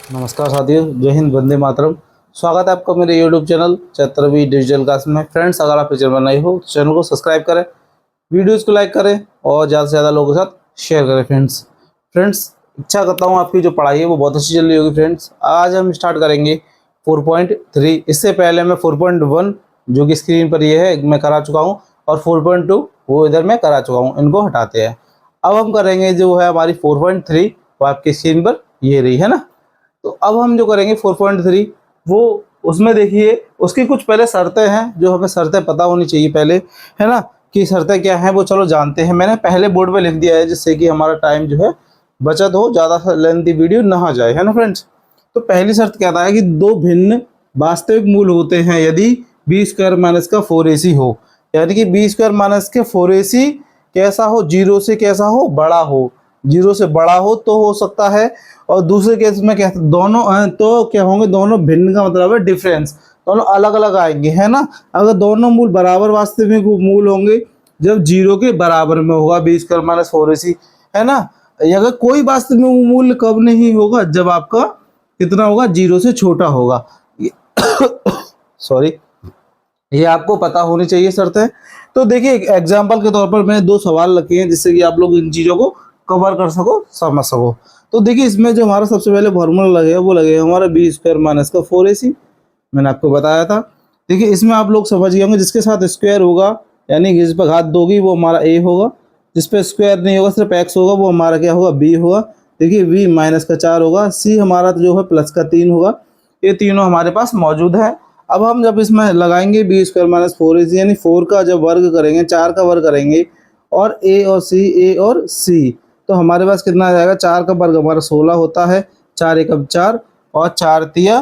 नमस्कार साथियों, जय हिंद, वंदे मातरम। स्वागत है आपका मेरे यूट्यूब चैनल चैत्रवी डिजिटल क्लास में। फ्रेंड्स, अगर आप चैनल पर नए हो तो चैनल को सब्सक्राइब करें, वीडियोस को लाइक करें और ज़्यादा से ज़्यादा लोगों के साथ शेयर करें। फ्रेंड्स, इच्छा करता हूँ आपकी जो पढ़ाई है वो बहुत अच्छी चल रही होगी। फ्रेंड्स, आज हम स्टार्ट करेंगे 4.3। इससे पहले मैं 4.1 जो कि स्क्रीन पर ये है मैं करा चुका हूँ, और 4.2 वो इधर मैं करा चुका हूँ। इनको हटाते हैं। अब हम करेंगे जो है हमारी 4.3, वो आपकी स्क्रीन पर ये रही है ना। तो अब हम जो करेंगे 4.3, वो उसमें देखिए उसकी कुछ पहले शर्तें हैं जो हमें शर्तें पता होनी चाहिए पहले, है ना, कि शर्तें क्या हैं वो चलो जानते हैं। मैंने पहले बोर्ड पे लिख दिया है जिससे कि हमारा टाइम जो है बचत हो, ज़्यादा लेंथी वीडियो ना जाए, है ना फ्रेंड्स। तो पहली शर्त कहता है कि दो भिन्न वास्तविक मूल होते हैं यदि बी स्क्वायर माइनस का 4ac हो, यानी कि बी स्क्वायर माइनस के 4ac कैसा हो, जीरो से कैसा हो, बड़ा हो। जीरो से बड़ा हो तो हो सकता है, और दूसरे केस में क्या दोनों तो क्या होंगे, दोनों भिन्न का मतलब है डिफरेंस, दोनों अलग अलग आएंगे, है ना। अगर दोनों मूल बराबर वास्तविक मूल होंगे जब जीरो के बराबर में होगा बी स्क्वायर माइनस 4ac, है ना। अगर कोई वास्तविक मूल्य कब नहीं होगा, जब आपका कितना होगा, जीरो से छोटा होगा। सॉरी, ये आपको पता होनी चाहिए शर्त है। तो देखिए एग्जाम्पल के तौर पर मैंने दो सवाल रखे हैं जिससे कि आप लोग इन चीज़ों को कवर कर सको, समझ सको। तो देखिए इसमें जो हमारा सबसे पहले फॉर्मूला लगेगा वो लगेगा हमारा बी स्क्वायर माइनस का 4ac, मैंने आपको बताया था। देखिए इसमें आप लोग समझ गए होंगे, जिसके साथ स्क्वायर होगा यानी कि जिस पर घात दोगी वो हमारा ए होगा, जिस पर स्क्वायर नहीं होगा सिर्फ एक्स होगा वो हमारा क्या होगा, बी होगा। देखिए वी माइनस का 4 होगा, सी हमारा जो है प्लस का 3 होगा। ये तीनों हमारे पास मौजूद है। अब हम जब इसमें लगाएंगे बी स्क्वायर माइनस 4ac, यानी 4 का जब वर्ग करेंगे, 4 का वर्ग करेंगे, और ए और सी, ए और सी, तो हमारे पास कितना आ जाएगा, 4 का वर्ग हमारा 16 होता है, 4 एकम 4 और 4 तिया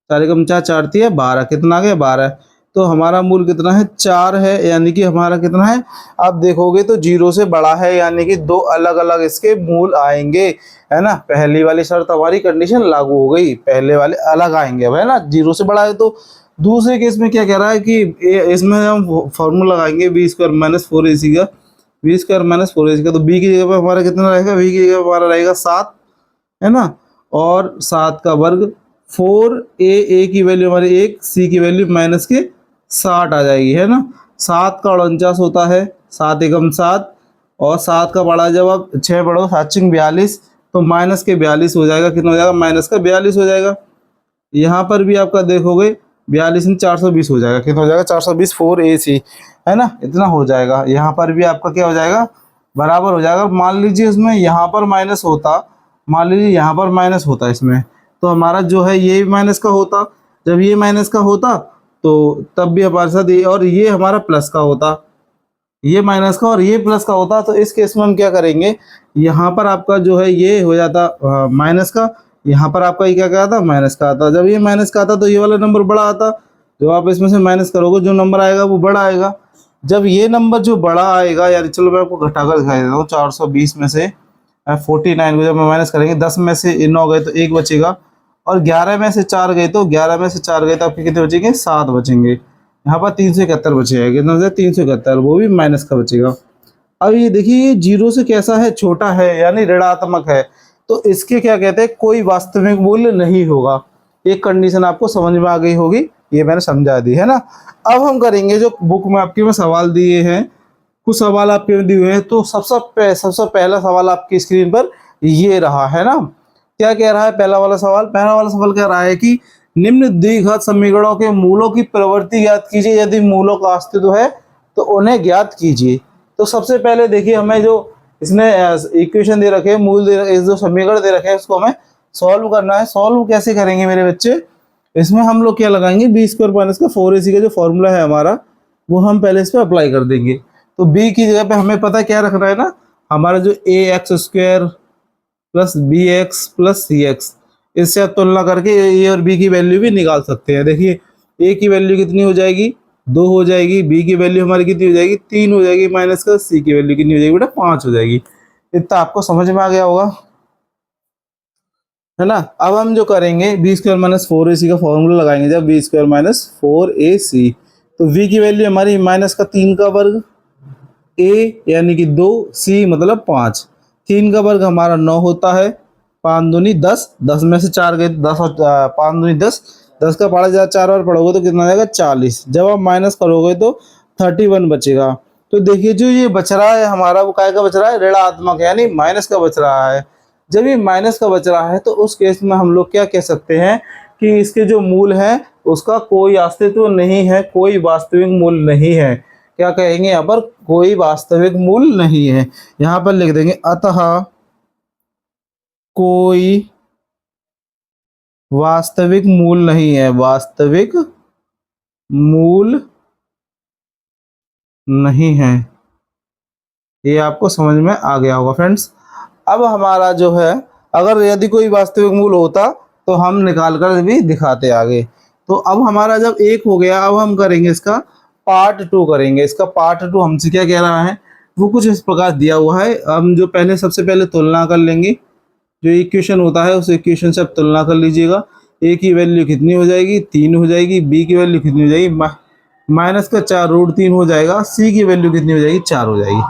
4 एकम 4, 4 तिया 12, कितना आ गया 12। तो हमारा मूल कितना है, 4 है, यानी कि हमारा कितना है, आप देखोगे तो जीरो से बड़ा है, यानी कि दो अलग अलग इसके मूल आएंगे, है ना। पहली वाली शर्त हमारी कंडीशन लागू हो गई, पहले वाले अलग आएंगे, है ना, जीरो से बड़ा है। तो दूसरे केस में क्या कह रहा है कि इसमें हम फॉर्मूला लगाएंगे बी स्क्वायर माइनस 4ac का, बी स्क्वायर माइनस 4ac का। तो बी की जगह पर हमारा कितना रहेगा, बी की जगह पर हमारा रहेगा 7, है ना, और 7 का वर्ग 4, ए की वैल्यू हमारी 1, सी की वैल्यू माइनस के 60 आ जाएगी, है ना। 7 का 49 होता है, 7 एकम 7, और 7 का बड़ा जब आप 6 बढ़ो 7 चिंग 42, तो माइनस के 42 हो जाएगा, कितना हो जाएगा, माइनस का 42 हो जाएगा। यहाँ पर भी आपका देखोगे 42 में 420 हो जाएगा, कितना हो जाएगा, 420 4ac, है ना, इतना हो जाएगा। यहाँ पर भी आपका क्या हो जाएगा, बराबर हो जाएगा। मान लीजिए इसमें यहाँ पर माइनस होता, मान लीजिए यहाँ पर माइनस होता इसमें, तो हमारा जो है ये माइनस का होता, जब ये माइनस का होता तो तब भी हमारे साथ ये, और ये हमारा प्लस का होता, ये माइनस का और ये प्लस का होता। तो इस केस में हम क्या करेंगे, यहाँ पर आपका जो है ये हो जाता माइनस का, यहाँ पर आपका ये क्या आता, माइनस का आता। जब ये माइनस का आता तो ये वाला नंबर बड़ा आता, जब आप इसमें से माइनस करोगे जो नंबर आएगा वो बड़ा आएगा। जब ये नंबर जो बड़ा आएगा, यानी चलो मैं आपको घटाकर दिखाई देता हूँ, 420 में से 49 को जब मैं माइनस करेंगे, 10 में से 9 गए तो 1 बचेगा, और 11 में से 4 गए तो 11 में से 4 गए तो आपके कितने बचेंगे, 7 बचेंगे। यहाँ पर 371 बचेगा, कितना से 371, वो भी माइनस का बचेगा। अब ये देखिए ये जीरो से कैसा है, छोटा है, यानी ऋणात्मक है, तो इसके क्या कहते हैं, कोई वास्तविक मूल्य नहीं होगा। एक कंडीशन आपको समझ में आ गई होगी, ये मैंने समझा दी, है ना। अब हम करेंगे जो बुक में आपके में सवाल दिए हैं, कुछ सवाल आपके में दिए हुए हैं। तो सबसे पहला सवाल आपकी स्क्रीन पर ये रहा, है ना। क्या कह रहा है पहला वाला सवाल, पहला वाला सवाल कह रहा है कि निम्न द्विघात समीकरणों के मूलों की प्रवृत्ति ज्ञात कीजिए, यदि मूलों का अस्तित्व है तो उन्हें ज्ञात कीजिए। तो सबसे पहले देखिए हमें जो इसने इक्वेशन दे रखे हैं, मूल दे रखे, जो समीकरण दे रखे हैं उसको हमें सॉल्व करना है। सॉल्व कैसे करेंगे मेरे बच्चे, इसमें हम लोग क्या लगाएंगे, बी स्क्वायर माइनस का 4ac का जो फॉर्मूला है हमारा, वो हम पहले इस पर अप्लाई कर देंगे। तो बी की जगह पे हमें पता क्या रखना है ना, हमारा जो a x square plus b x plus c x, इससे आप तुलना करके ए और बी की वैल्यू भी निकाल सकते हैं। देखिए ए की वैल्यू कितनी हो जाएगी, 2 हो जाएगी, बी की वैल्यू हमारी कितनी हो जाएगी, 3 हो जाएगी, माइनस का सी की वैल्यू कितनी हो जाएगी बेटा, 5 हो जाएगी। इतना आपको समझ में आ गया होगा, है ना। अब हम जो करेंगे बी स्क्वायर माइनस 4ac का फॉर्मूला लगाएंगे, जब बी स्क्वायर माइनस 4ac, तो v की वैल्यू हमारी माइनस का 3 का वर्ग, a यानी कि 2, c मतलब 5, 3 का वर्ग हमारा 9 होता है, 5 दूनी 10, 10 में से 4 गए 10 और 5 दूनी 10, 10 का पढ़ा जाए 4 बार पढ़ोगे तो कितना आ जाएगा 40। जब आप माइनस करोगे तो 31 बचेगा। तो देखिए जो ये बच रहा है हमारा वो काय का बच रहा है, ऋणात्मक यानी माइनस का बच रहा है। जब ये माइनस का बच रहा है तो उस केस में हम लोग क्या कह सकते हैं कि इसके जो मूल है उसका कोई अस्तित्व नहीं है, कोई वास्तविक मूल नहीं है। क्या कहेंगे यहाँ पर, कोई वास्तविक मूल नहीं है। यहाँ पर लिख देंगे अतः कोई वास्तविक मूल नहीं है, वास्तविक मूल नहीं है। ये आपको समझ में आ गया होगा फ्रेंड्स। अब हमारा जो है अगर यदि कोई वास्तविक मूल होता तो हम निकाल कर भी दिखाते आगे। तो अब हमारा जब एक हो गया, अब हम करेंगे इसका पार्ट 2 करेंगे। इसका पार्ट 2 हमसे क्या कह रहा है, वो कुछ इस प्रकार दिया हुआ है। हम जो पहले सबसे पहले तुलना कर लेंगे। जो इक्वेशन होता है उस इक्वेशन से आप तुलना कर लीजिएगा। ए की वैल्यू कितनी हो जाएगी, 3 हो जाएगी। बी की वैल्यू कितनी हो जाएगी, माइनस का 4 रूट 3 हो जाएगा। सी की वैल्यू कितनी हो जाएगी, 4 हो जाएगी।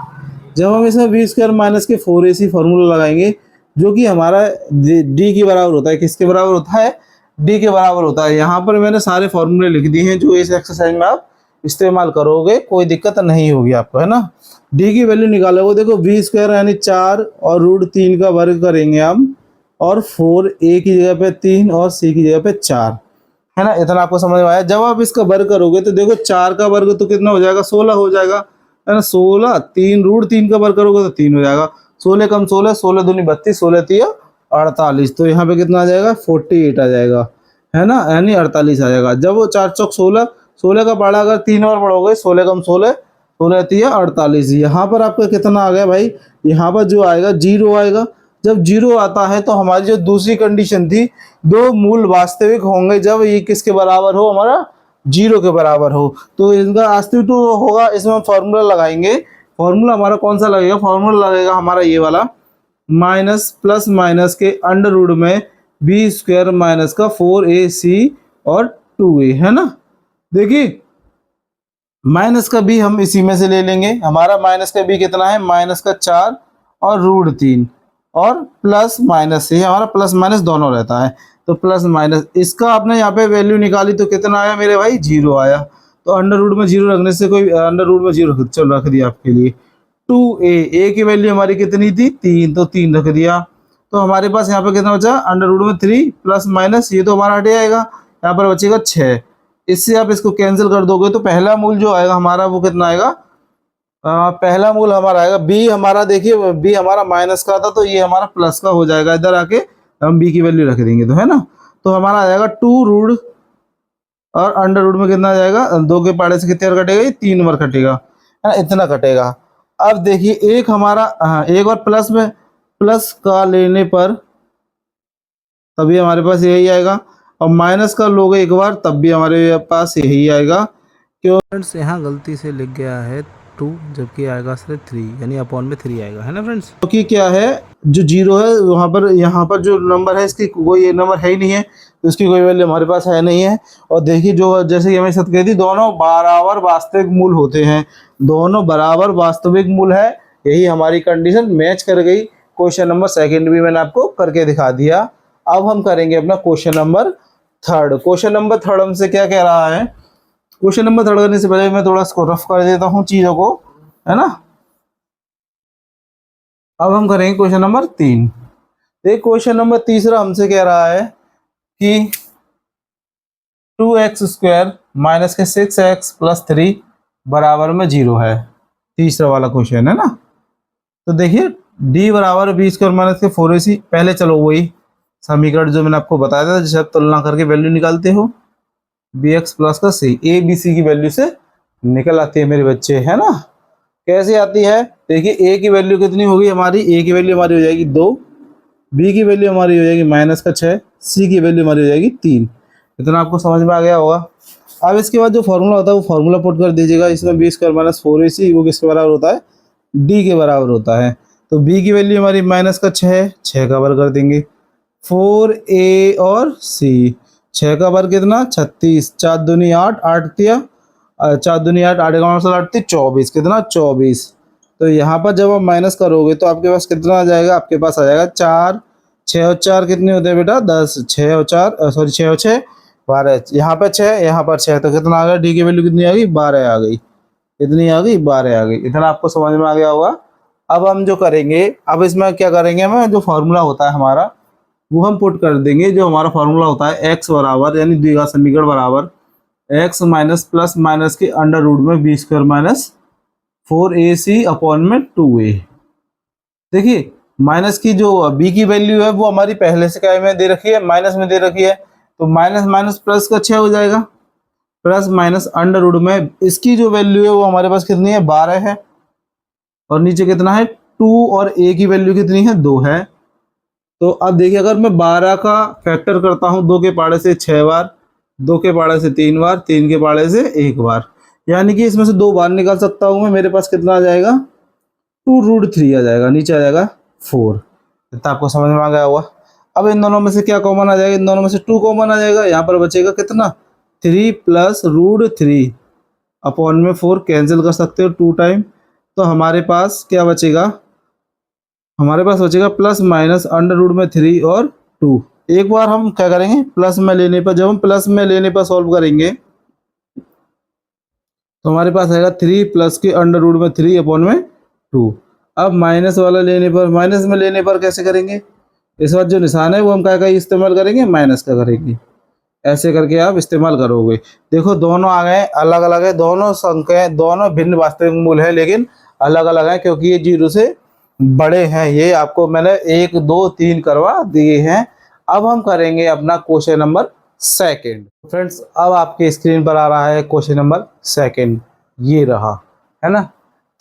जब हम इसमें बी स्क्वायर माइनस के 4ac फार्मूला लगाएंगे जो कि हमारा डी के बराबर होता है। किसके बराबर होता है, डी के बराबर होता है। यहाँ पर मैंने सारे फॉर्मूले लिख दिए हैं जो इस एक्सरसाइज में आप इस्तेमाल करोगे, कोई दिक्कत नहीं होगी आपको, है ना। डी की वैल्यू निकालोगे, देखो बी स्क्वायर यानी 4 और रूट 3 का वर्ग करेंगे हम, और 4 ए की जगह पे 3 और सी की जगह पे 4, है ना। इतना आपको समझ में आया। जब आप इसका वर्ग करोगे तो देखो 4 का वर्ग तो कितना हो जाएगा, 16 हो जाएगा, है ना। 16, 3 रूट 3 का वर्ग करोगे तो 3 हो जाएगा। 16 कम 16, 16 दूनी 32, 16 तिया 48। तो यहाँ पे कितना आ जाएगा, 48 आ जाएगा, है ना, यानी 48 आ जाएगा। जब वो 4 चौक 16, 16 का पढ़ा अगर 3 बार पढ़ोगे, 16 कम 16, 16 तिया 48। यहाँ पर आपका कितना आ गया भाई, यहाँ पर जो आएगा 0 आएगा। जब 0 आता है तो हमारी जो दूसरी कंडीशन थी, दो मूल वास्तविक होंगे जब ये किसके बराबर हो, हमारा 0 के बराबर हो। तो इनका अस्तित्व होगा। इसमें हम फॉर्मूला लगाएंगे। फॉर्मूला हमारा कौन सा लगेगा, फॉर्मूला लगेगा हमारा ये वाला, माइनस प्लस माइनस के अंडर रूट में बी स्क्वायर माइनस का 4ac और 2a, है ना। देखिए माइनस का बी हम इसी में से ले लेंगे। हमारा माइनस का बी कितना है, माइनस का 4 और रूट 3, और प्लस माइनस से हमारा प्लस माइनस दोनों रहता है। तो प्लस माइनस इसका आपने यहाँ पे वैल्यू निकाली तो कितना आया मेरे भाई, 0 आया। तो अंडर रूट में 0 रखने से कोई, अंडर रूट में 0 चलो रख दिया आपके लिए। 2a, ए की वैल्यू हमारी कितनी थी, 3, तो 3 रख दिया। तो हमारे पास यहाँ पे कितना बचा, अंडर रूट में 3 प्लस माइनस, ये तो हमारा हट जाएगा, यहाँ पर बचेगा 6। इससे आप इसको कैंसिल कर दोगे तो पहला मूल जो आएगा हमारा वो कितना आएगा, पहला मूल हमारा आएगा बी। हमारा देखिए बी हमारा माइनस का था तो ये हमारा प्लस का हो जाएगा। इधर आके हम बी की वैल्यू रख देंगे तो, है ना। तो हमारा आ जाएगा 2 रूट, और अंडर रूट में कितना आ जाएगा, 2 के पाड़े से कितने बार कटेगा, ये 3 बार कटेगा, है ना, इतना कटेगा। अब देखिए एक हमारा, हाँ एक और प्लस में, प्लस का लेने पर तभी हमारे पास यही आएगा, और माइनस का लोगे एक बार तब भी हमारे पास यही आएगा। क्यों फ्रेंड्स, यहाँ गलती से लिख गया है 2, जबकि आएगा सिर्फ 3, यानी अपॉन में 3 आएगा, है ना फ्रेंड्स। क्योंकि क्या है, जो 0 है वहाँ पर, यहाँ पर जो नंबर है इसकी कोई नंबर है ही नहीं है, तो इसकी कोई वैल्यू हमारे पास है नहीं है। और देखिए जो जैसे कि हमें सत्य कही थी, दोनों बराबर वास्तविक मूल होते हैं, दोनों बराबर वास्तविक मूल है। यही हमारी कंडीशन मैच कर गई। क्वेश्चन नंबर 2 भी मैंने आपको करके दिखा दिया। अब हम करेंगे अपना क्वेश्चन नंबर 3। क्वेश्चन नंबर 3 हमसे क्या कह रहा है, क्वेश्चन नंबर 3 करने से पहले मैं थोड़ा इसको रफ कर देता हूँ चीजों को, है ना। अब हम करेंगे क्वेश्चन नंबर 3। एक क्वेश्चन नंबर 3 हमसे कह रहा है कि 2x स्क्वायर माइनस के 6x प्लस 3 बराबर में 0 है। तीसरा वाला क्वेश्चन है ना। तो देखिए d बराबर बी स्क्वायर माइनस के 4ac। पहले चलो वही समीकरण जो मैंने आपको बताया था जिसे आप तुलना करके वैल्यू निकालते हो, bx प्लस का c, a b c की वैल्यू से निकल आती है मेरे बच्चे, है ना। कैसे आती है, देखिए a की वैल्यू कितनी होगी हमारी, a की वैल्यू हमारी हो जाएगी 2, b की वैल्यू हमारी हो जाएगी माइनस का 6, c की वैल्यू हमारी हो जाएगी 3। इतना आपको समझ में आ गया होगा। अब इसके बाद जो फॉर्मूला होता है वो फॉर्मूला पुट कर दीजिएगा। इसमें बी स्क्वायर माइनस 4ac वो किसके बराबर होता है, d के बराबर होता है। तो b की वैल्यू हमारी माइनस का 6 का वर्ग कर देंगे, 4a और c, 6 का वर्ग कितना 36, 4 दूनी 8, 8 तिया 4 दूनी 8, 8 का मतलब 8 24, कितना 24। तो यहाँ पर जब आप माइनस करोगे तो आपके पास कितना आ जाएगा, आपके पास आ जाएगा 4 6 और 4 कितने होते हैं बेटा 10, 6 और 4 सॉरी 6 और 6 12, यहाँ पर 6 यहाँ पर 6, तो कितना आ गया, डी की वैल्यू कितनी आ गई 12 आ गई। कितनी आ गई 12 आ गई। इतना आपको समझ में आ गया होगा। अब हम जो करेंगे, अब इसमें क्या करेंगे, हमें जो फॉर्मूला होता है हमारा वो हम पुट कर देंगे। जो हमारा फॉर्मूला होता है एक्स बराबर यानी द्विघात समीकरण बराबर एक्स माइनस प्लस माइनस के अंडर रूट में b square minus 4ac upon में 2a। देखिए माइनस की जो b की वैल्यू है वो हमारी पहले से क्या में दे रखी है, माइनस में दे रखी है, तो माइनस माइनस प्लस का 6 हो जाएगा, प्लस माइनस अंडर रूट में इसकी जो वैल्यू है वो हमारे पास कितनी है 12 है, और नीचे कितना है 2, और a की वैल्यू कितनी है 2 है। तो अब देखिए अगर मैं 12 का फैक्टर करता हूँ 2 के पाड़े से 6 बार, 2 के पाड़े से 3 बार, 3 के पाड़े से 1 बार, यानी कि इसमें से 2 बार निकाल सकता हूँ मैं, मेरे पास कितना आ जाएगा 2√3 आ जाएगा, नीचे आ जाएगा 4। इतना आपको समझ में आ गया होगा। अब इन दोनों में से क्या कॉमन आ जाएगा, इन दोनों में से 2 कॉमन आ जाएगा, यहाँ पर बचेगा कितना 3 प्लस √3 अपॉन में 4 कैंसिल कर सकते हो 2 टाइम, तो हमारे पास क्या बचेगा, हमारे पास बचेगा प्लस माइनस अंडर रूट में 3 और 2। एक बार हम क्या करेंगे प्लस में लेने पर, जब हम प्लस में लेने पर सॉल्व करेंगे तो हमारे पास आएगा 3 प्लस के अंडर रूट में 3 अपॉन में 2। अब माइनस वाला लेने पर, माइनस में लेने पर कैसे करेंगे, इस बार जो निशान है वो हम क्या का इस्तेमाल करेंगे, माइनस का करेंगे। ऐसे करके आप इस्तेमाल करोगे। देखो दोनों आ गए अलग अलग है, दोनों संख्याएं दोनों भिन्न वास्तविक मूल है लेकिन अलग अलग है, क्योंकि ये 0 से बड़े हैं। ये आपको मैंने 1 2 3 करवा दिए हैं। अब हम करेंगे अपना क्वेश्चन नंबर सेकंड। फ्रेंड्स अब आपके स्क्रीन पर आ रहा है क्वेश्चन नंबर सेकंड, ये रहा है ना।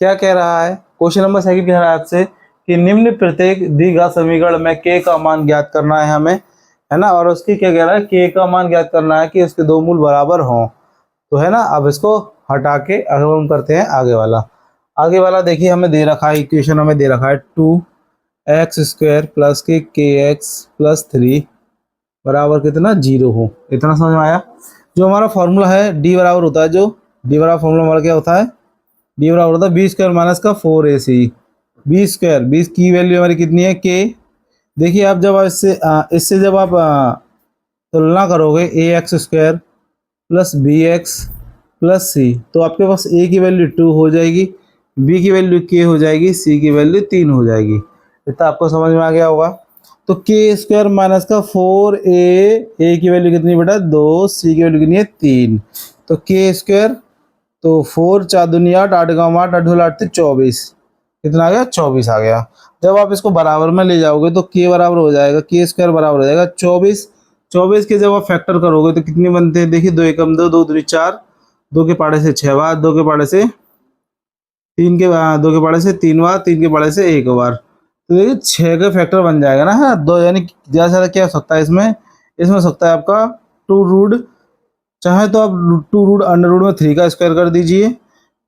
क्या कह रहा है क्वेश्चन नंबर सेकंड, कह रहा है आपसे कि निम्न प्रत्येक द्विघात समीकरण में k का मान ज्ञात करना है हमें, है ना, और उसकी क्या कह रहा है k का मान ज्ञात करना है कि उसके 2 मूल बराबर हों, तो है ना। अब इसको हटा के अब हम करते हैं आगे वाला। आगे वाला देखिए हमें दे रखा है, इक्वेशन हमें दे रखा है 2x² प्लस के kx प्लस 3 बराबर कितना 0 हो। इतना समझ में आया। जो हमारा फॉर्मूला है d बराबर होता है, जो d बराबर फॉर्मूला हमारा क्या होता है, d बराबर होता है बी स्क्वायर माइनस का 4ac। बी स्क्वायर, बी की वैल्यू हमारी कितनी है k। देखिए आप जब इससे जब आप तुलना करोगे ax² plus bx plus c, तो आपके पास a की वैल्यू 2 हो जाएगी, b की वैल्यू k हो जाएगी, c की वैल्यू 3 हो जाएगी। इतना आपको समझ में आ गया होगा। तो k² माइनस का 4a की वैल्यू कितनी बेटा 2, c की वैल्यू कितनी है 3, तो k², तो 4 4 दूनी 8, 8 का 8, 8 8 24, कितना आ गया 24 आ गया। जब आप इसको बराबर में ले जाओगे तो k बराबर हो जाएगा, k² बराबर हो जाएगा 24। 24 के जब आप फैक्टर करोगे तो कितने बनते हैं, देखिए 2 एकम 2, 2 दूनी 4, 2 के पाड़े से 6 बार, 2 के पाड़े से 3 के 2 के पाड़े से 3 बार, 3 के पाड़े से 1 बार, तो देखिए 6 का फैक्टर बन जाएगा ना। हाँ 2, यानी ज़्यादा से ज़्यादा क्या हो सकता है इसमें, इसमें हो सकता है आपका 2 रूट, चाहे तो आप 2 रूट अंडर रूट में 3 का स्क्वायर कर दीजिए,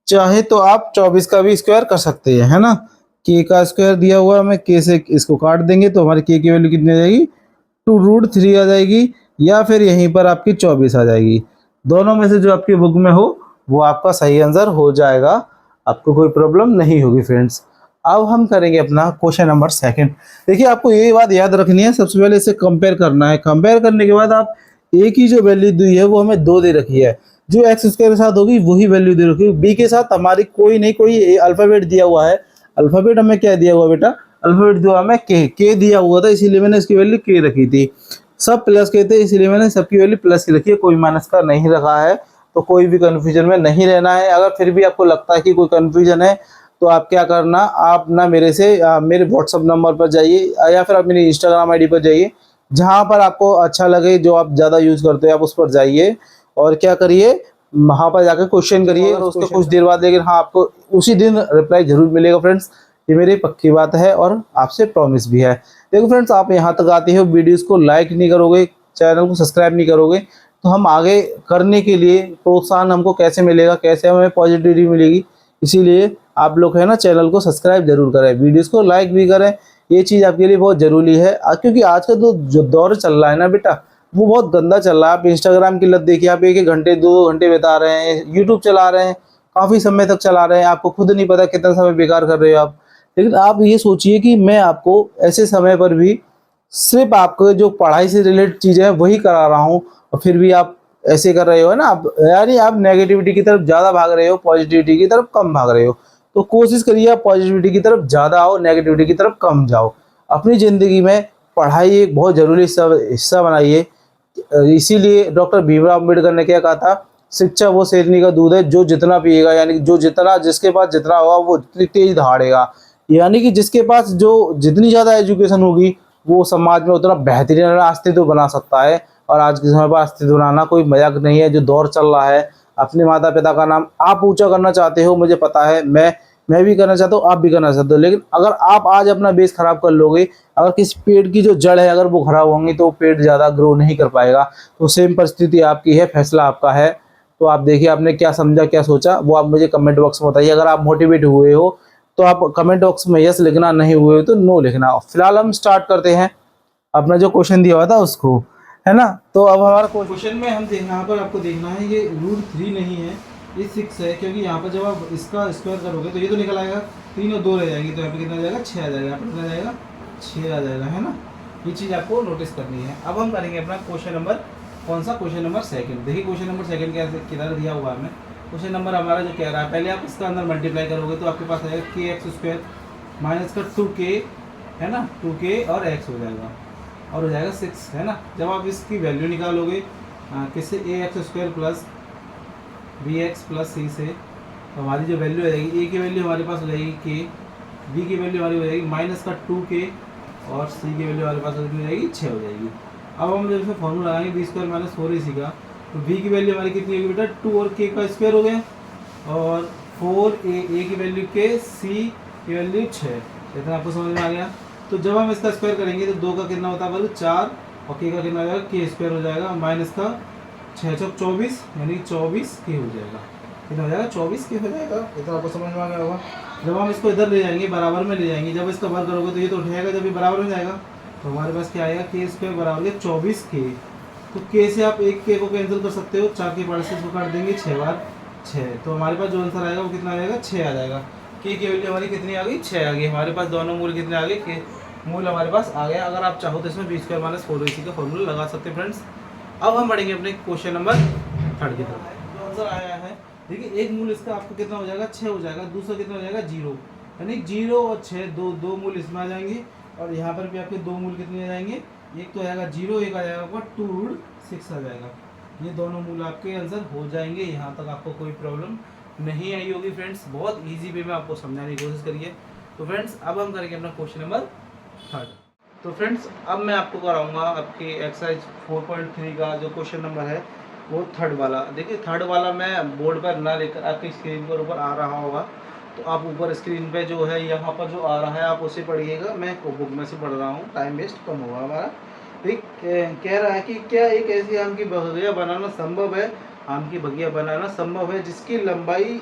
चाहे तो आप 24 का भी स्क्वायर कर सकते हैं, है ना। k का स्क्वायर दिया हुआ है, हमें k से इसको काट देंगे तो हमारी k की वैल्यू कितनी आ जाएगी 2√3 आ जाएगी, या फिर यहीं पर आपकी 24 आ जाएगी। दोनों में से जो आपकी बुक में हो वो आपका सही आंसर हो जाएगा, आपको कोई प्रॉब्लम नहीं होगी फ्रेंड्स। अब हम करेंगे अपना क्वेश्चन नंबर सेकंड। देखिए आपको ये बात याद रखनी है, सबसे पहले इसे कंपेयर करना है। कंपेयर करने के बाद आप a की जो वैल्यू दी है वो हमें 2 दे रखी है, जो x² के साथ होगी वही वैल्यू दे रखी है, b के साथ हमारी कोई नहीं, कोई अल्फाबेट दिया हुआ है। अल्फाबेट हमें क्या दिया हुआ बेटा, अल्फाबेट दिया हमें k दिया हुआ था, इसीलिए मैंने इसकी वैल्यू k रखी थी। सब प्लस के थे इसीलिए मैंने सबकी वैल्यू प्लस की रखी है, कोई माइनस का नहीं रखा है, तो कोई भी कन्फ्यूजन में नहीं रहना है। अगर फिर भी आपको लगता है कि कोई कन्फ्यूजन है तो आप क्या करना, आप ना मेरे से मेरे व्हाट्सअप नंबर पर जाइए या फिर आप मेरी इंस्टाग्राम आईडी पर जाइए, जहाँ पर आपको अच्छा लगे, जो आप ज़्यादा यूज़ करते हो आप उस पर जाइए और क्या करिए, वहाँ पर जाकर क्वेश्चन करिए, और उसके कुछ देर बाद लेकिन हाँ आपको उसी दिन रिप्लाई जरूर मिलेगा फ्रेंड्स, ये मेरी पक्की बात है और आपसे प्रॉमिस भी है। देखो फ्रेंड्स आप यहाँ तक आते हो, वीडियोस को लाइक नहीं करोगे, चैनल को सब्सक्राइब नहीं करोगे, तो हम आगे करने के लिए प्रोत्साहन हमको कैसे मिलेगा, कैसे हमें पॉजिटिविटी मिलेगी। इसीलिए आप लोग है ना चैनल को सब्सक्राइब जरूर करें, वीडियोस को लाइक भी करें, ये चीज़ आपके लिए बहुत ज़रूरी है। क्योंकि आज का जो दौर चल रहा है ना बेटा, वो बहुत गंदा चल रहा है। आप इंस्टाग्राम की लत देखिए, आप 1 घंटे 2 घंटे बिता रहे हैं, यूट्यूब चला रहे हैं, काफ़ी समय तक चला रहे हैं, आपको खुद नहीं पता कितना समय बेकार कर रहे हो आप। लेकिन आप ये सोचिए कि मैं आपको ऐसे समय पर भी सिर्फ आपको जो पढ़ाई से रिलेटेड चीज़ें हैं वही करा रहा हूँ, और फिर भी आप ऐसे कर रहे हो, है ना। आप यानी आप नेगेटिविटी की तरफ ज़्यादा भाग रहे हो, पॉजिटिविटी की तरफ कम भाग रहे हो। तो कोशिश करिए आप पॉजिटिविटी की तरफ ज़्यादा आओ, नेगेटिविटी की तरफ कम जाओ। अपनी ज़िंदगी में पढ़ाई एक बहुत ज़रूरी हिस्सा बनाइए। इसीलिए डॉक्टर भीमराव अम्बेडकर ने क्या कहा था, शिक्षा वो शेरनी का दूध है जो जितना पिएगा, यानी जो जितना जिसके पास जितना होगा वो उतनी तेज दहाड़ेगा। यानी कि जिसके पास जो जितनी ज़्यादा एजुकेशन होगी वो समाज में उतना बेहतरीन अस्तित्व बना सकता है। और आज के समय पर अस्तित्व बनाना कोई मजाक नहीं है। जो दौर चल रहा है, अपने माता पिता का नाम आप ऊंचा करना चाहते हो, मुझे पता है, मैं भी करना चाहता हूँ, आप भी करना चाहते हो, लेकिन अगर आप आज अपना बेस खराब कर लोगे, अगर किसी पेड़ की जो जड़ है अगर वो खराब होंगी तो पेड़ ज़्यादा ग्रो नहीं कर पाएगा। तो सेम परिस्थिति आपकी है, फैसला आपका है। तो आप देखिए आपने क्या समझा, क्या सोचा, वो आप मुझे कमेंट बॉक्स में बताइए। अगर आप मोटिवेट हुए हो तो आप कमेंट बॉक्स में यस लिखना, नहीं हुए हो तो नो लिखना। फिलहाल हम स्टार्ट करते हैं अपना जो क्वेश्चन दिया हुआ था उसको, है ना। तो अब हमारा क्वेश्चन में हम यहाँ पर आपको देखना है, ये √3 नहीं है, ये 6 है, क्योंकि यहाँ पर जब आप इसका स्क्वायर करोगे तो ये तो निकल आएगा, 3 और 2 रह जाएंगे, तो यहाँ पे कितना आ जाएगा, 6 आ जाएगा, यहाँ पर कितना आ जाएगा, 6 आ जाएगा, है ना। ये चीज़ आपको नोटिस करनी है। अब हम करेंगे अपना क्वेश्चन नंबर, कौन सा, क्वेश्चन नंबर सेकंड। देखिए क्वेश्चन नंबर सेकंड क्या किधर दिया हुआ है हमें। क्वेश्चन नंबर हमारा जो कह रहा है, पहले आप इसका अंदर मल्टीप्लाई करोगे तो आपके पास आएगा kx² माइनस का 2k, है ना, 2k और x हो जाएगा, और हो जाएगा 6, है ना। जब आप इसकी वैल्यू निकालोगे किससे, ax² plus bx plus c से, तो हमारी जो वैल्यू आ जाएगी, a की वैल्यू हमारे पास हो जाएगी k, b की वैल्यू हमारी हो जाएगी माइनस का 2k, और c की वैल्यू हमारे पास हो जाएगी 6 हो जाएगी। अब हम जब इसमें फॉर्मूला लगाएंगे b² माइनस 4ac का, तो b की वैल्यू हमारी कितनी होगी बेटा, 2 और k का स्क्वायर हो गया, और 4a की वैल्यू k, c की वैल्यू 6, इतना आपको समझ में आ गया। तो जब हम इसका स्क्वायर करेंगे तो 2 का कितना होता है वैल्यू 4, और k का कितना हो जाएगा, k² हो जाएगा, माइनस का 6 चौक 24, यानी 24k हो जाएगा, कितना हो जाएगा, 24k हो जाएगा। इतना आपको समझ में आ गया होगा। जब हम इसको इधर ले जाएंगे, बराबर में ले जाएंगे, जब इसका वर्ग करोगे तो ये तो उठाएगा, जब ये बराबर में जाएगा तो हमारे पास क्या आएगा, k² बराबर 24k। तो k से आप एक k को कैंसिल कर सकते हो, 4 के पार्ट से इसको काट देंगे, 6 बार 6, तो हमारे पास जो आंसर आएगा वो कितना आ जाएगा, 6 आ जाएगा। k की वैल्यू हमारी कितनी आ गई, 6 आ गई। हमारे पास दोनों मूल कितने आ गए, k मूल हमारे पास आ गया। अगर आप चाहो तो इसमें b² माइनस 4ac का फॉर्मूला लगा सकते हैं फ्रेंड्स। अब हम बढ़ेंगे अपने क्वेश्चन नंबर 3 की तरफ। जो आंसर आया है, देखिए एक मूल इसका आपको कितना हो जाएगा, 6 हो जाएगा, दूसरा कितना हो जाएगा, 0, यानी 0 और 6 दो मूल इसमें आ जाएंगे, और यहाँ पर भी आपके 2 मूल कितने आ जाएंगे, एक तो आएगा 0, एक आ जाएगा आपका 2√6 आ जाएगा। ये दोनों मूल आपके आंसर हो जाएंगे। यहाँ तक आपको कोई प्रॉब्लम नहीं आई होगी फ्रेंड्स, बहुत ईजी वे में आपको समझाने की कोशिश करिए। तो फ्रेंड्स अब हम करेंगे अपना क्वेश्चन नंबर 3। तो फ्रेंड्स अब मैं आपको कराऊंगा आपके एक्सरसाइज 4.3 का जो क्वेश्चन नंबर है वो 3rd वाला। देखिए 3rd वाला मैं बोर्ड पर ना लेकर आपकी स्क्रीन पर ऊपर आ रहा होगा, तो आप ऊपर स्क्रीन पे जो है यहाँ पर जो आ रहा है आप उसे पढ़िएगा, मैं बुक में से पढ़ रहा हूँ, टाइम वेस्ट कम होगा हमारा। ठीक, कह रहा है कि क्या एक ऐसी आम की बगिया बनाना संभव है, आम की बगिया बनाना संभव है जिसकी लंबाई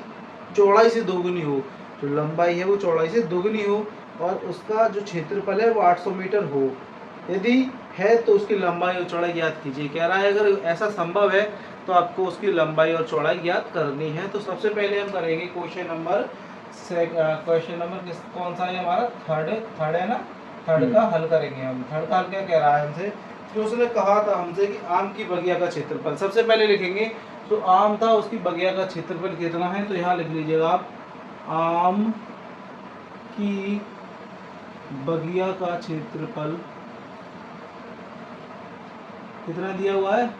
चौड़ाई से दोगुनी हो, जो लंबाई है वो चौड़ाई से दोगुनी हो, और उसका जो क्षेत्रफल है वो 800 मीटर हो। यदि है तो उसकी लंबाई और चौड़ाई ज्ञात कीजिए। कह रहा है अगर ऐसा संभव है तो आपको उसकी लंबाई और चौड़ाई ज्ञात करनी है। तो सबसे पहले हम करेंगे क्वेश्चन नंबर कौन सा है हमारा, 3rd है ना, 3rd का हल करेंगे हम। 3rd का हल क्या कह रहा है हमसे, जो उसने कहा था हमसे कि आम की बगिया का क्षेत्रफल, सबसे पहले लिखेंगे जो आम था उसकी बगिया का क्षेत्रफल कितना है, तो यहाँ लिख लीजिएगा आप, आम की बगिया का क्षेत्रफल कितना दिया हुआ है,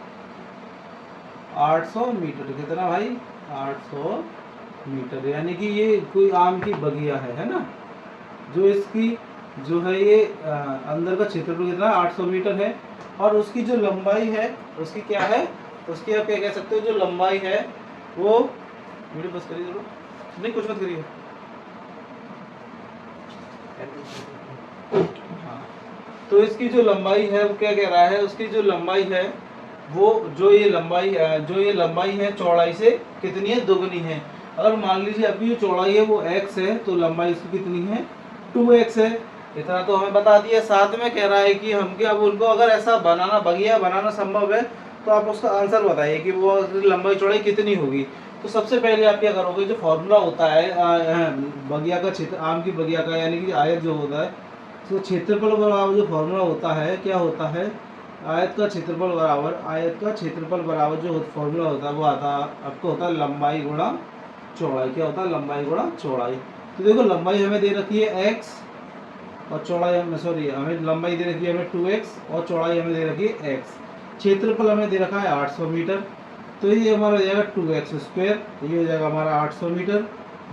800 मीटर। कितना भाई, 800 मीटर, यानी कि ये कोई आम की बगिया है ना, जो इसकी जो है ये अंदर का क्षेत्रफल कितना 800 मीटर है, और उसकी जो लंबाई है उसकी क्या है, उसकी आप क्या कह सकते हो, जो लंबाई है वो, वीडियो बस करिए जरूर, नहीं कुछ मत करिए, हाँ। तो इसकी जो लंबाई है वो क्या कह रहा है, उसकी जो लंबाई है वो जो ये लंबाई है चौड़ाई से कितनी है, दोगुनी है। अगर मान लीजिए आपकी जो चौड़ाई है वो x है, तो लंबाई इसकी कितनी है, 2x है। इतना तो हमें बता दिया। साथ में कह रहा है कि हम क्या, अब उनको अगर ऐसा बनाना, बगिया बनाना संभव है तो आप उसका आंसर बताइए कि वो लंबाई चौड़ाई कितनी होगी। तो सबसे पहले आप क्या करोगे, जो फॉर्मूला होता है बगिया का क्षेत्र, आम की बगिया का, यानी कि आयत जो होता है तो क्षेत्रफल बराबर जो फॉर्मूला होता है क्या होता है, आयत का क्षेत्रफल बराबर जो फॉर्मूला होता है वो आपको होता है लंबाई गुणा चौड़ाई। क्या होता है, लंबाई गुणा चौड़ाई। तो देखो लंबाई हमें दे रखी है x और चौड़ाई हमें लंबाई दे रखी है हमें 2x और चौड़ाई हमें दे रखी है x। क्षेत्रफल हमें दे रखा है 800 मीटर, तो ये हमारा हो जाएगा 2x स्क्वायर, ये हो जाएगा हमारा 800 मीटर।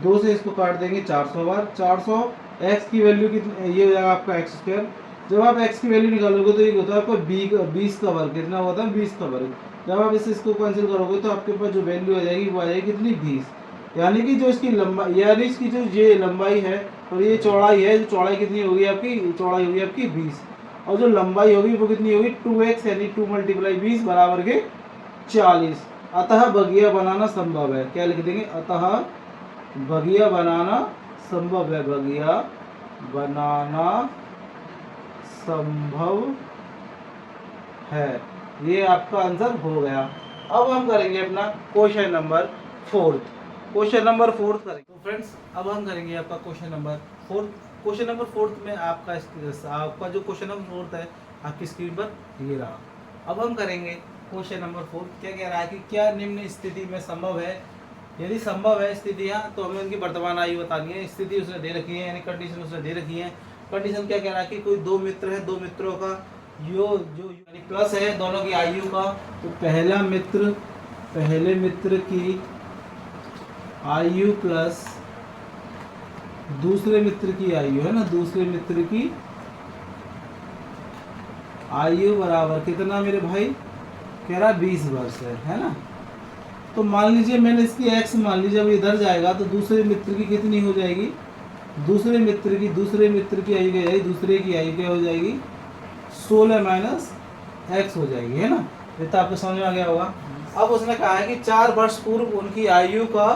2 से इसको काट देंगे 400 बार, 400 x की वैल्यू कितनी, ये हो जाएगा आपका x स्क्वायर। जब आप x की वैल्यू निकालोगे तो ये होता है आपका 20 का वर्ग, कितना होता है 20 का वर्ग। जब आप इसको कैंसिल करोगे तो आपके पास जो वैल्यू आ जाएगी वो आ जाएगी कितनी 20। यानी कि जो इसकी लंबाई, यानी इसकी जो ये लंबाई है और ये चौड़ाई है, जो चौड़ाई कितनी होगी आपकी, चौड़ाई होगी आपकी 20 और जो लंबाई होगी वो कितनी होगी 2x, यानी 2 × 20 बराबर के 40। अतः बगिया बनाना संभव है। क्या लिख देंगे, अतः बगिया बनाना संभव है, बगिया बनाना संभव है। ये आपका आंसर हो गया। अब हम करेंगे अपना क्वेश्चन नंबर 4। क्वेश्चन नंबर 4 करेंगे। तो फ्रेंड्स अब हम करेंगे आपका क्वेश्चन नंबर 4। क्वेश्चन नंबर 4 में आपका जो क्वेश्चन नंबर 4 है आपकी स्क्रीन पर ये रहा। अब हम करेंगे क्वेश्चन नंबर 4। क्या कह रहा है कि क्या निम्न स्थिति में संभव है, यदि संभव है स्थितियाँ तो हमें उनकी वर्तमान आयु बतानी है। स्थिति उसने दे रखी है, यानी कंडीशन उसने दे रखी है। कंडीशन क्या कह रहा है कि कोई दो मित्र है, दो मित्रों का जो यानी प्लस है दोनों की आयु का। तो पहले मित्र की आयु प्लस दूसरे मित्र की आयु है ना, दूसरे मित्र की आयु बराबर कितना मेरे भाई, कह रहा 20 वर्ष है ना। तो मान लीजिए मैंने इसकी x मान लीजिए, जब इधर जाएगा तो दूसरे मित्र की कितनी हो जाएगी, दूसरे मित्र की आयु क्या जाएगी, दूसरे की आयु क्या हो जाएगी 16 - x हो जाएगी, है ना। ये तो आपको समझ में आ गया होगा। अब उसने कहा है कि 4 वर्ष पूर्व उनकी आयु का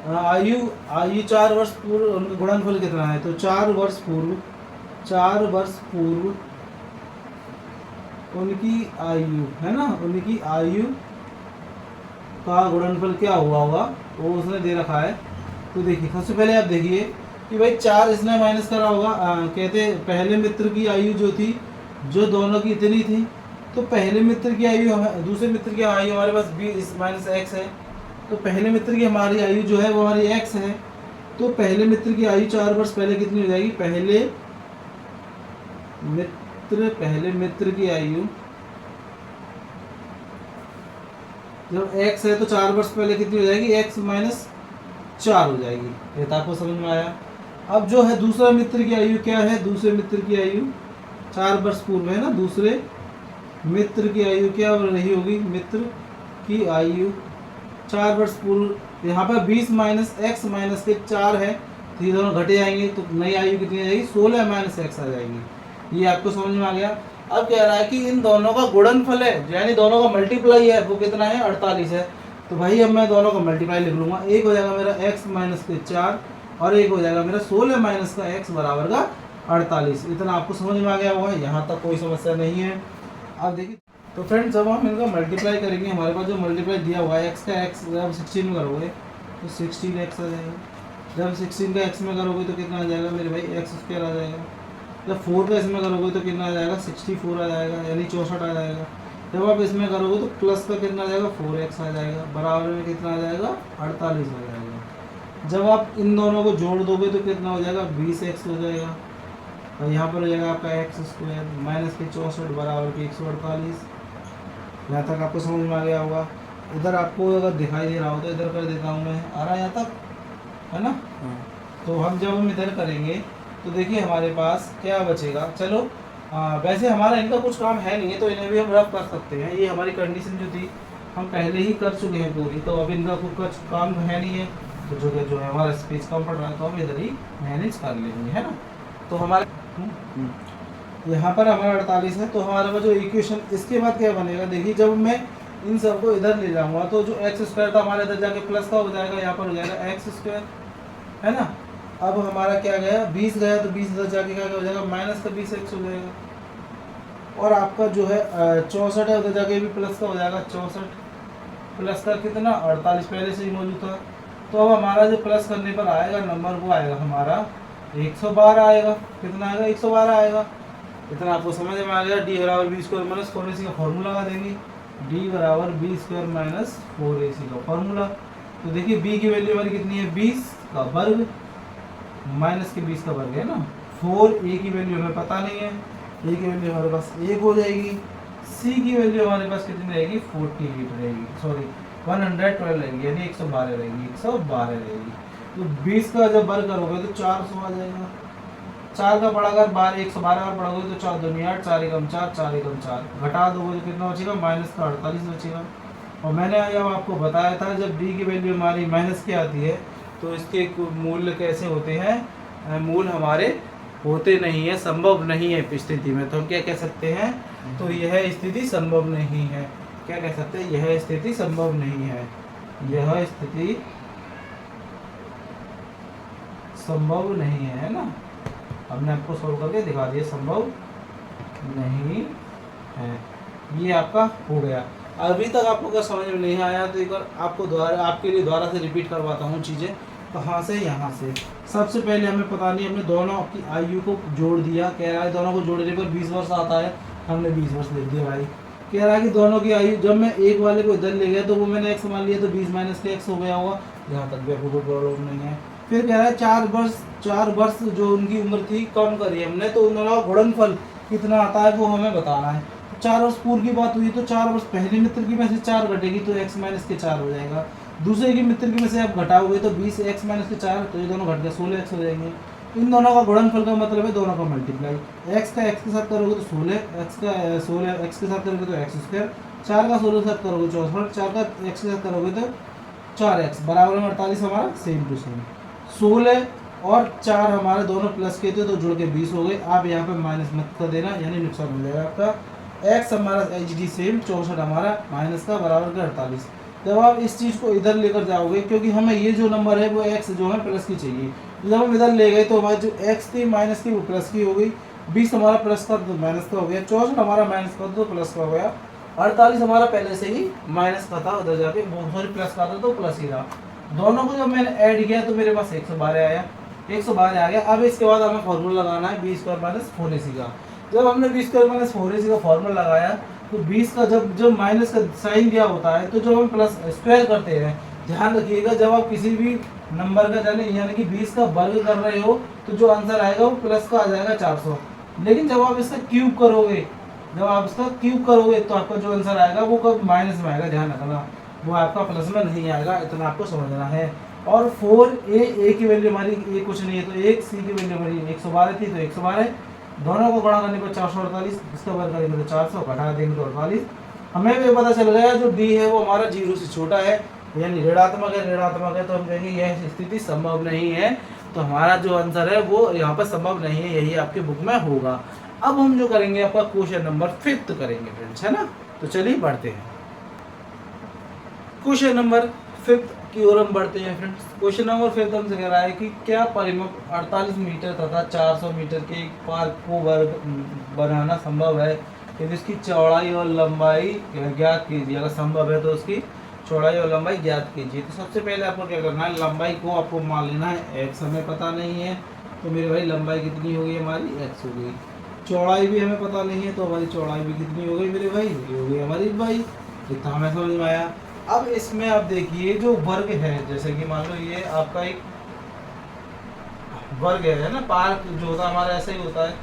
आयु 4 वर्ष पूर्व उनका गुणनफल कितना है। तो 4 वर्ष पूर्व उनकी आयु है ना, उनकी आयु का गुणनफल क्या हुआ होगा वो उसने दे रखा है। तो देखिए सबसे पहले आप देखिए कि भाई 4 इसने माइनस करा होगा। कहते पहले मित्र की आयु जो थी, जो दोनों की इतनी थी, तो पहले मित्र की आयु दूसरे मित्र की आयु हमारे पास 20 - x है। तो पहले मित्र की हमारी आयु जो है वो हमारी x है। तो पहले मित्र की आयु 4 वर्ष पहले कितनी हो जाएगी, पहले मित्र की आयु जब x है तो 4 वर्ष पहले कितनी हो जाएगी, x - 4 हो जाएगी। ये तो आपको समझ में आया। अब जो है दूसरा मित्र की आयु क्या है, दूसरे मित्र की आयु 4 वर्ष पूर्व है ना, दूसरे मित्र की आयु क्या रही होगी, मित्र की आयु 4 वर्ष पूर्व। यहाँ पर 20 - x के 4 है, तो ये दोनों घटे जाएंगे तो नई आयु कितनी आ जाएगी 16 - x आ जाएगी। ये आपको समझ में आ गया। अब कह रहा है कि इन दोनों का गुणनफल है, यानी दोनों का मल्टीप्लाई है, वो कितना है 48 है। तो भाई अब मैं दोनों का मल्टीप्लाई लिख लूँगा। एक हो जाएगा मेरा x - 4 और एक हो जाएगा मेरा 16 - x बराबर का 48। इतना आपको समझ में आ गया होगा, यहाँ तक कोई समस्या नहीं है। अब देखिए तो फ्रेंड्स जब हम इनका मल्टीप्लाई करेंगे, हमारे पास जो मल्टीप्लाई दिया हुआ है x का x जब 16 में करोगे तो 16x आ जाएगा। जब 16 का x में करोगे तो कितना आ जाएगा मेरे भाई, x² आ जाएगा। जब 4 का इसमें करोगे तो कितना आ जाएगा 64 आ जाएगा, यानी 64 आ जाएगा। जब आप इसमें करोगे तो प्लस का कितना आ जाएगा 4x आ जाएगा, बराबर में कितना आ जाएगा 48 आ जाएगा। जब आप इन दोनों को जोड़ दोगे तो कितना हो जाएगा 20x हो जाएगा, और यहाँ पर हो जाएगा आपका x² माइनस के 64 बराबर के 148। यहाँ तक आपको समझ में आ गया होगा। इधर आपको अगर दिखाई दे रहा हो तो इधर कर देता हूँ मैं, आ रहा है यहाँ तक, है ना। तो जब हम इधर करेंगे तो देखिए हमारे पास क्या बचेगा। चलो वैसे हमारा इनका कुछ काम है नहीं है तो इन्हें भी हम रफ कर सकते हैं। ये हमारी कंडीशन जो थी हम पहले ही कर चुके हैं पूरी, तो अब इनका कुछ काम है नहीं है। तो जो है हमारा स्पीच कम पड़ रहा है तो हम इधर ही मैनेज कर लेंगे, है ना। तो हमारे यहाँ पर हमारा 48 है। तो हमारे पास जो इक्वेशन इसके बाद क्या बनेगा, देखिए जब मैं इन सबको इधर ले जाऊँगा तो जो x² था हमारे इधर जाके प्लस का हो जाएगा, यहाँ पर हो जाएगा x², है ना। अब हमारा क्या गया 20 गया तो 20 इधर जाके क्या हो जाएगा माइनस का 20x हो जाएगा। और आपका जो है 64 है उधर जाके भी प्लस का हो जाएगा, 64 प्लस का कितना 48 पहले से ही मौजूद था। तो अब हमारा जो प्लस करने पर आएगा नंबर वो आएगा हमारा 112 आएगा। कितना आएगा? 112 आएगा। इतना आपको समझ में आ गया। डी बराबर बी स्क्वायर माइनस 4ac का फॉर्मूला लगा देंगे। डी बराबर बी स्क्वायर माइनस 4ac का फॉर्मूला। तो देखिए बी की वैल्यू हमारी कितनी है? 20 का वर्ग माइनस के 20 का वर्ग है ना। 4a की वैल्यू हमें पता नहीं है, a की वैल्यू हमारे पास 1 हो जाएगी। c की वैल्यू हमारे पास कितनी रहेगी? 48 रहेगी, सॉरी 112 रहेगी, यानी 112 रहेगी, 112 रहेगी। तो 20 का जब वर्ग करोगे तो 400 आ जाएगा। 4 का बड़ा अगर 12 112 का पढ़ोगे तो 4 दूनी 8, 4 एकम 4, 4 एकम 4 घटा दोगे तो कितना बचेगा? माइनस का 48 बचेगा। और मैंने जब आपको बताया था जब डी की वैल्यू हमारी माइनस की आती है तो इसके मूल्य कैसे होते हैं? मूल हमारे होते नहीं है, संभव नहीं है स्थिति में। तो हम क्या कह सकते हैं? तो यह स्थिति संभव नहीं है। क्या कह सकते हैं? यह स्थिति संभव नहीं है। यह स्थिति संभव नहीं है ना। हमने आपको सोल्व करके दिखा दिया, संभव नहीं है। ये आपका हो गया। अभी तक आपको अगर समझ में नहीं आया तो एक बार आपके लिए दोबारा से रिपीट करवाता हूँ चीज़ें। कहाँ से? यहाँ से। सबसे पहले हमें पता नहीं, हमने दोनों की आयु को जोड़ दिया। कह रहा है दोनों को जोड़ने पर 20 वर्ष आता है, हमने 20 वर्ष लिख दिया भाई। कह रहा है कि दोनों की आयु, जब मैं एक वाले को इधर ले गया तो वो मैंने x मान लिया तो 20 माइनस के x हो गया होगा। यहाँ तक भी आपको कोई प्रॉब्लम नहीं है। फिर कह रहा है 4 वर्ष जो उनकी उम्र थी कम करी हमने, तो उन दोनों का गुणनफल कितना आता है वो हमें बताना है। 4 वर्ष पूर्व की बात हुई तो 4 वर्ष पहले मित्र की में से 4 घटेगी तो x माइनस के 4 हो जाएगा। दूसरे की मित्र की में से आप घटाओगे तो 20 x माइनस के 4, तो ये दोनों घट गए 16 x हो जाएंगे। इन दोनों का गुणनफल का मतलब है दोनों का मल्टीप्लाई। x का x के साथ करोगे तो 16, x का 16 x के साथ करोगे तो x स्क्वायर, 4 का 16 के साथ करोगे 64, 4 का x के साथ करोगे तो 4x बराबर में 48 हमारा सेम टू सेम। 16 और 4 हमारे दोनों प्लस के थे तो जुड़ के 20 हो गए। आप यहाँ पे माइनस मत कर देना, यानी नुकसान हो जाएगा आपका। x हमारा एच डी सेम 64 हमारा माइनस का बराबर का 48। जब आप इस चीज़ को इधर लेकर जाओगे, क्योंकि हमें ये जो नंबर है वो x जो है प्लस की चाहिए, जब हम इधर ले गए तो हमारी जो x थी माइनस की वो प्लस की हो गई। 20 हमारा प्लस का तो माइनस का हो गया, 64 हमारा माइनस का तो प्लस का हो गया, 48 हमारा पहले से ही माइनस का था, उधर जाके सॉरी प्लस का था तो प्लस ही रहा। दोनों को जब मैंने ऐड किया तो मेरे पास 112 आया, 112 आ गया। अब इसके बाद हमें फॉर्मूला लगाना है बी स्क्वायर माइनस 4ac का। जब हमने बी स्क्वायर माइनस 4ac का फॉर्मूला लगाया तो 20 का जब माइनस का साइन दिया होता है तो जब हम प्लस स्क्वायर करते हैं, ध्यान रखिएगा जब आप किसी भी नंबर का यानी कि 20 का वर्ग कर रहे हो तो जो आंसर आएगा वो प्लस का आ जाएगा 400। लेकिन जब आप इसका क्यूब करोगे, तो आपका जो आंसर आएगा वो कब माइनस में आएगा, ध्यान रखना, वो आपका प्लस में नहीं आएगा, इतना आपको समझना है। और 4a की वैल्यू हमारी ये कुछ नहीं है तो 1c की वैल्यू हमारी 112 थी तो 112, दोनों को गुणा करने पर 448, इसका वर्ग करेंगे तो 400, घटा देंगे तो 48। हमें भी पता चल गया जो d है वो हमारा 0 से छोटा है, यानी ऋणात्मक है, तो हम कहेंगे यह स्थिति संभव नहीं है। तो हमारा जो आंसर है वो यहाँ पर संभव नहीं है, यही आपके बुक में होगा। अब हम जो करेंगे आपका क्वेश्चन नंबर 5 करेंगे फ्रेंड्स, है ना। तो चलिए बढ़ते हैं क्वेश्चन नंबर 5 की ओर हम बढ़ते हैं फ्रेंड्स। क्वेश्चन नंबर 5 हमसे कह रहा है कि क्या परिमाप 48 मीटर तथा 400 मीटर के एक पार्क को वर्ग बनाना संभव है यदि इसकी चौड़ाई और लंबाई ज्ञात कीजिए। अगर संभव है तो उसकी चौड़ाई और लंबाई ज्ञात कीजिए। तो सबसे पहले आपको क्या करना है, लंबाई को आपको मान लेना है x, हमें पता नहीं है तो मेरे भाई लंबाई कितनी हो गई हमारी x हो गई। चौड़ाई भी हमें पता नहीं है तो हमारी चौड़ाई भी कितनी हो गई मेरे भाई, ये हो गई हमारी भाई। इतना हमें समझ में आया। अब इसमें आप देखिए जो वर्ग है, जैसे कि मान लो ये आपका एक वर्ग है ना, पार्क जो होता है हमारा ऐसा ही होता है।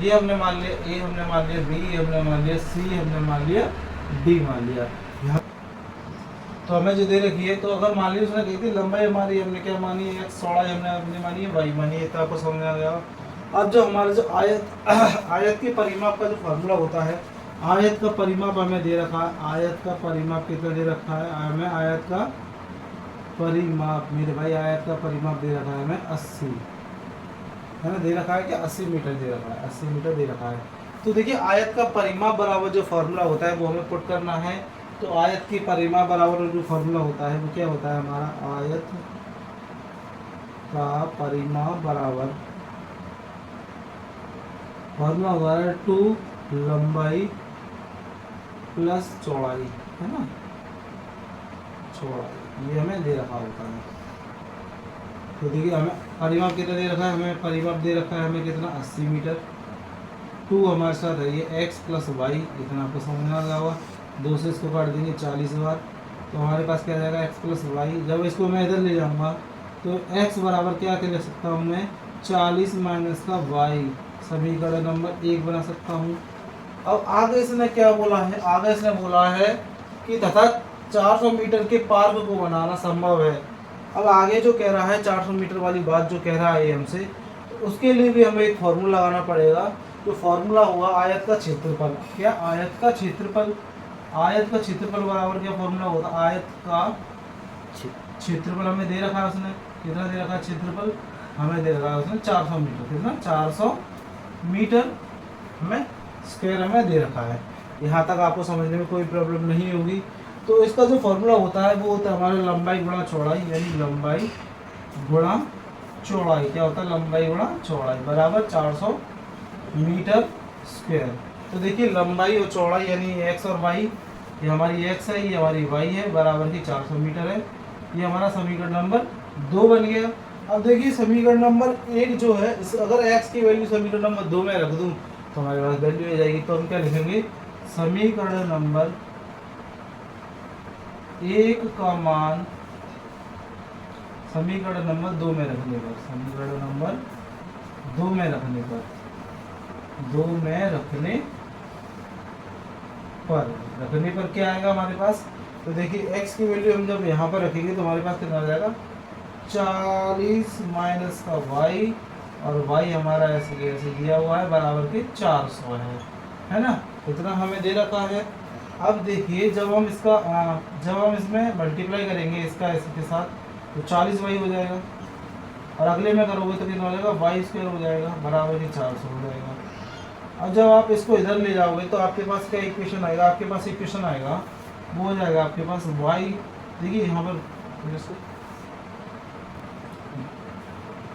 ये हमने मान लिया a, हमने मान लिया b, हमने मान लिया c, हमने मान लिया d मान लिया। तो हमें जो दे रखी है, तो अगर मान ली उसने कही थी लंबाई हमारी हमने क्या मानी है x, चौड़ाई हमने मानी है y मानी है, तो आपको समझ में आ गया। अब जो हमारा जो आयत के परिमाप का जो फॉर्मूला होता है, आयत का परिमाप हमें दे रखा है, आयत का परिमाप कितना दे रखा है हमें, आयत का परिमाप मेरे भाई, आयत का परिमाप दे रखा है हमें 80, है ना, दे रखा है क्या 80 मीटर दे रखा है, 80 मीटर दे रखा है। तो देखिए आयत का परिमाप बराबर जो फॉर्मूला होता है वो हमें पुट करना है। तो आयत की परिमाप बराबर जो फॉर्मूला होता है वो क्या होता है हमारा, आयत का परिमाप बराबर फॉर्मूला होता है 2 लंबाई प्लस चौड़ाई, है ना, चौड़ाई, ये हमें दे रखा होता है। तो देखिए हमें परिमाप कितना दे रखा है, हमें परिमाप दे रखा है हमें कितना 80 मीटर। 2 हमारे साथ है ये x प्लस वाई, इतना आपको समझ आ रहा होगा। 2 से इसको काट देंगे 40 बार, तो हमारे पास क्या आ जाएगा x प्लस वाई। जब इसको मैं इधर ले जाऊंगा तो x बराबर क्या क्या लिख सकता हूँ मैं, 40 माइनस का y, समीकरण नंबर 1 बना सकता हूँ। अब आगे इसने क्या बोला है, आगे इसने बोला है कि तथा 400 मीटर के पार्क को बनाना संभव है। अब आगे जो कह रहा है 400 मीटर वाली बात जो कह रहा है ये हमसे, तो उसके लिए भी हमें एक फॉर्मूला लगाना पड़ेगा। जो फॉर्मूला हुआ आयत का क्षेत्रफल, क्या आयत का क्षेत्रफल, आयत का क्षेत्रफल बराबर क्या फॉर्मूला होता है, आयत का क्षेत्रफल हमें दे रखा है उसने, कितना दे रखा है क्षेत्रफल, हमें दे रखा है उसने 400 मीटर, कितना 400 मीटर हमें स्क्वायर हमें दे रखा है। यहाँ तक आपको समझने में कोई प्रॉब्लम नहीं होगी। तो इसका जो फॉर्मूला होता है वो होता है हमारा लंबाई गुणा चौड़ाई, यानी लंबाई गुणा चौड़ाई, क्या होता है लंबाई गुणा चौड़ाई बराबर 400 मीटर स्क्वायर। तो देखिए लंबाई और चौड़ाई यानी एक्स और वाई, ये हमारी एक्स है ये हमारी वाई है, बराबर की 400 मीटर है। ये हमारा समीकरण नंबर 2 बन गया। अब देखिए समीकरण नंबर 1 जो है, अगर एक्स की वैल्यू समीकरण नंबर 2 में रख दूँ तो हमारे पास वैल्यू आ जाएगी। तो हम क्या लिखेंगे, समीकरण नंबर 1 का मान समीकरण नंबर 2 में रखने पर, समीकरण नंबर 2 में रखने पर, 2 में रखने पर क्या आएगा हमारे पास। तो देखिए x की वैल्यू हम जब यहाँ पर रखेंगे तो हमारे पास कितना आ जाएगा, 40 माइनस का y, और y हमारा ऐसे दिया हुआ है बराबर के 400 है ना, इतना हमें दे रखा है। अब देखिए जब हम इसमें मल्टीप्लाई करेंगे इसका इसके साथ तो 40y हो जाएगा, और अगले में करोगे तो कितना हो जाएगा, वाई स्क्वायर हो जाएगा बराबर के 400 हो जाएगा। अब जब आप इसको इधर ले जाओगे तो आपके पास क्या इक्वेशन आएगा, आपके पास इक्वेशन आएगा वो हो जाएगा आपके पास y, देखिए यहाँ पर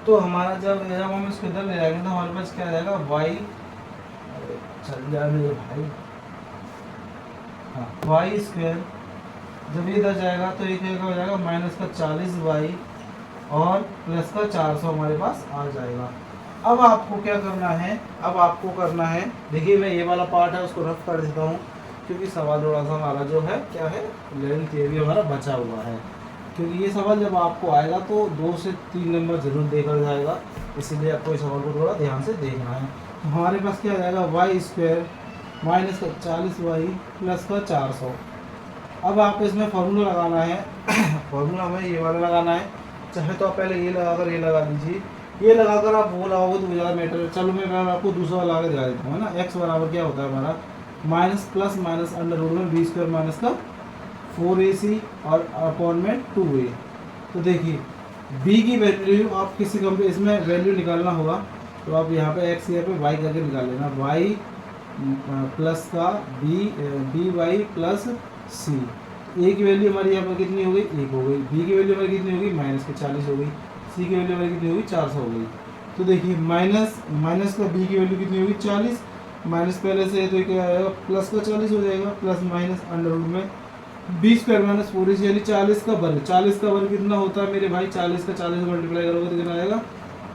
तो हमारा जब हम इसको इधर ले जाएंगे तो हमारे पास क्या आ जाएगा, y, चल जाए मेरे भाई, हाँ वाई स्क्वायर। जब ये इधर जाएगा तो ये क्या हो जाएगा, माइनस का 40y और प्लस का 400 हमारे पास आ जाएगा। अब आपको क्या करना है, अब आपको करना है, देखिए मैं ये वाला पार्ट है उसको रफ कर देता हूँ क्योंकि सवाल थोड़ा सा हमारा जो है क्या है, लेंथ ये भी हमारा बचा हुआ है। क्योंकि ये सवाल जब आपको आएगा तो 2 से 3 नंबर जरूर देखा जाएगा, इसीलिए आपको इस सवाल को थोड़ा ध्यान से देखना है। तो हमारे पास क्या आ जाएगा, वाई स्क्वायर माइनस का 40y प्लस का 400। अब आप इसमें फार्मूला लगाना है फार्मूला हमें ये वाला लगाना है, चाहे तो आप पहले ये लगाकर ये लगा दीजिए, ये लगाकर आप वो लगाओगे तो ज़्यादा मैटर। चलो मैं आपको दूसरा लगा के दिखा देता हूँ, है ना। एक्स बराबर क्या होता है हमारा, minus plus minus under root में बी स्क्वायर माइनस का 4ac और अपॉन में 2a। तो देखिए b की वैल्यू आप किसी कंपनी इसमें वैल्यू निकालना होगा तो आप यहाँ पे x यहाँ पे y करके निकाल लेना, y प्लस का बी वाई प्लस सी। ए की वैल्यू हमारी यहाँ पर कितनी हो गई, 1 हो गई। बी की वैल्यू हमारी कितनी हो गई, माइनस के 40 हो गई। सी की वैल्यू हमारी कितनी हो गई, 400 हो गई। तो देखिए माइनस का बी की वैल्यू कितनी होगी, 40, माइनस पहले से तो क्या आएगा, प्लस का 40 हो जाएगा, प्लस माइनस अंडर रूट में बी स्क्वायर माइनस 4ac यानी 40 का वर्ग। 40 का वर्ग कितना होता है मेरे भाई, 40 का 40 मल्टीप्लाई करोगे तो कितना आएगा,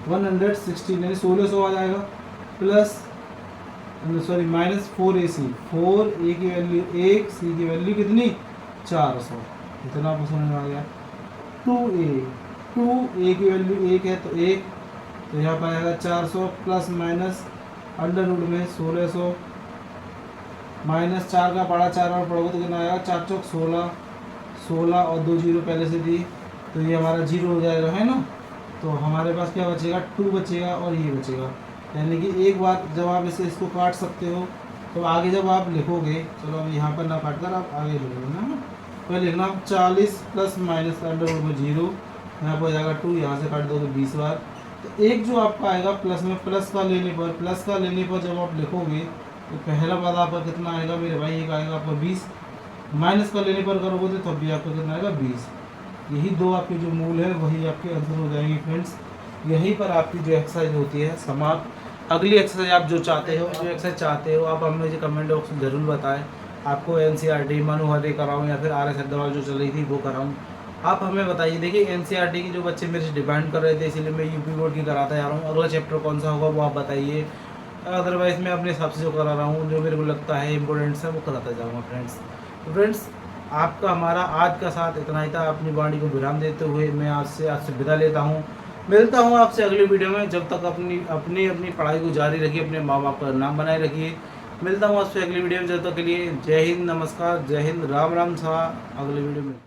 116 यानी 1600 आ जाएगा, plus sorry minus 4ac, 4a की वैल्यू 1, सी की वैल्यू कितनी 400, इतना आपको समझ में आ गया। 2a की वैल्यू 1 है तो 1, तो यहाँ पर आएगा 400 प्लस माइनस अंडर रूट में 1600 माइनस 4 का बड़ा 4 और पढ़ोगे तो कितना आएगा, 4 चौक 16, 16 और 2 जीरो पहले से दी तो ये हमारा 0 हो जाएगा, है ना। तो हमारे पास क्या बचेगा, 2 बचेगा और ये बचेगा, यानी कि एक बार जब आप इसको काट सकते हो तो आगे जब आप लिखोगे, चलो अब यहाँ पर ना काट कर आप आगे लिखोगे ना, पहले लिखना 40 प्लस माइनस अंडर रूट में 0, यहाँ पर हो जाएगा 2, यहाँ से काट दोगे 20 बार। तो एक जो आपका आएगा प्लस में, प्लस का लेने पर जब आप लिखोगे तो पहला पद आपका कितना आएगा मेरे भाई, एक आएगा आपका 20, माइनस का लेने पर करोगे तो तब भी आपका कितना आएगा 20। यही दो आपके जो मूल है वही आपके आंसर हो जाएंगे फ्रेंड्स। यहीं पर आपकी जो एक्सरसाइज होती है समाप्त। अगली एक्सरसाइज आप जो एक्सरसाइज चाहते हो आप हमें मुझे कमेंट बॉक्स में ज़रूर बताएं। आपको NCERT मनोहर कराऊँ या फिर RS अग्रवाल जो चल रही थी वो कराऊँ, आप हमें बताइए। देखिए एनसीईआरटी की जो बच्चे मेरे से डिमांड कर रहे थे, इसीलिए मैं यूपी बोर्ड की कराता जा रहा हूँ। अगला चैप्टर कौन सा होगा वो आप बताइए। अदरवाइज़ मैं अपने हिसाब से जो करा रहा हूँ, जो मेरे को लगता है इंपॉर्टेंट है वो कराता जाऊँगा फ्रेंड्स। तो फ्रेंड्स, आपका हमारा आज का साथ इतना ही था। अपनी वाणी को विराम देते हुए मैं आज से विदा लेता हूँ। मिलता हूँ आपसे अगली वीडियो में। जब तक अपनी अपनी अपनी पढ़ाई को जारी रखिए, अपने माँ बाप का नाम बनाए रखिए। मिलता हूँ आपसे अगली वीडियो में। जब तक के लिए जय हिंद, नमस्कार, जय हिंद, राम राम सा। अगली वीडियो में